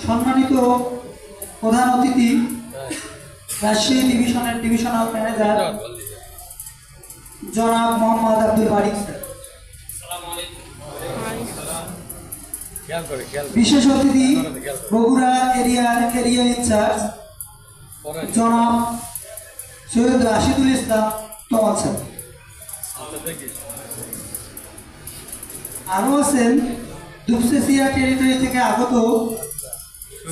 সম্মানিত প্রধান অতিথি রাজশাহী ডিভিশনাল ম্যানেজার জনাব মোহাম্মদ আব্দুল বারিক স্যার, বিশেষ অতিথি বগুড়া এরিয়া ইনচার্জ জনাব সৈয়দ রাশিদুল ইসলাম তমাল স্যার, আরও আছেন দুপসেসিয়া টেরিটরি থেকে আগত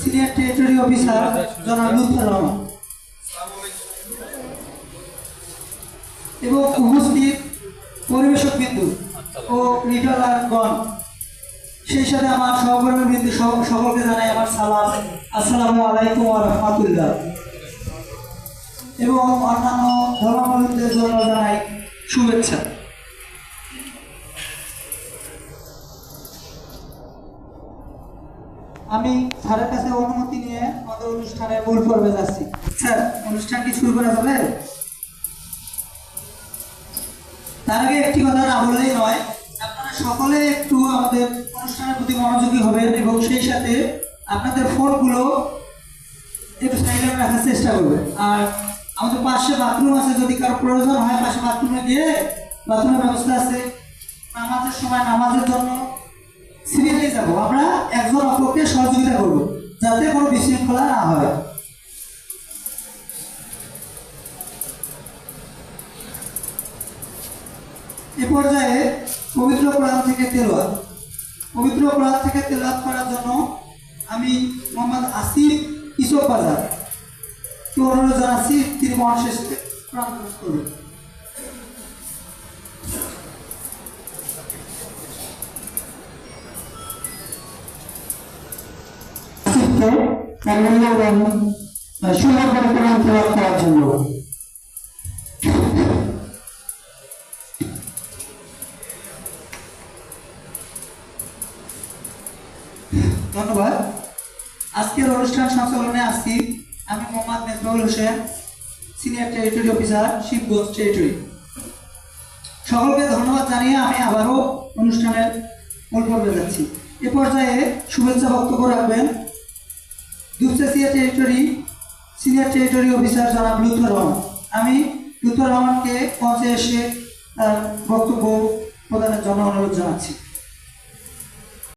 সিনিয়র টেরিটরি অফিসার জনাব লুৎফর রহমান এবং উপস্থিত পরিবেশক বিন্দু ও রিটালারগণ, সেই সাথে আমার সহকর্মী বিন্দু সকলকে জানাই আমার সালাম, আসসালামু আলাইকুম ওয়া রাহমাতুল্লাহ, এবং অন্যান্য ধর্মাবলম্বীদের জন্য জানাই শুভেচ্ছা। আমি স্যারের কাছে অনুমতি নিয়ে আমাদের অনুষ্ঠানের মূল পর্বে যাচ্ছি। স্যার, অনুষ্ঠান কি শুরু করা যাবে? তার আগে একটি কথা না বললেই নয়, আপনারা সকলে একটু আমাদের অনুষ্ঠানের প্রতি মনোযোগী হবেন এবং সেই সাথে আপনাদের ফোনগুলো একটু সাইলেন্ট রাখার চেষ্টা করবেন। আর আমাদের পাশে বাথরুম আছে, যদি কারো প্রয়োজন হয় পাশে বাথরুমে গিয়ে বাথরুমের ব্যবস্থা আছে। নামাজের সময় নামাজের জন্য সিরিয়ালি যাব, আমরা একজন অপরকে সহযোগিতা করব যাতে কোনো বিশৃঙ্খলা না হয়। এ পর্যায়ে পবিত্র কোরআন থেকে তেলাওয়াত করার জন্য আমি মোহাম্মদ আসিফ ইসব বাজার অনুরোধ জানাচ্ছি, তিনি মহাশেষ কোরআন পাঠ করবেন। সুন্দর করে কোরআন তেলাওয়াত করার জন্য ধন্যবাদ। আজকের অনুষ্ঠান সঞ্চালনে আসছি আমি Mohammad Mejbaul Hossain, senior territory officer, Shibganj territory. সকলকে ধন্যবাদ জানিয়ে আমি আবারও অনুষ্ঠানের মূল পর্বে যাচ্ছি। এ পর্যায়ে শুভেচ্ছা বক্তব্য রাখবেন Dupchanchia territory senior territory officer জনাব লুৎফর রহমান। আমি লুৎফর রহমানকে মঞ্চে এসে তার বক্তব্য প্রদানের জন্য অনুরোধ জানাচ্ছি।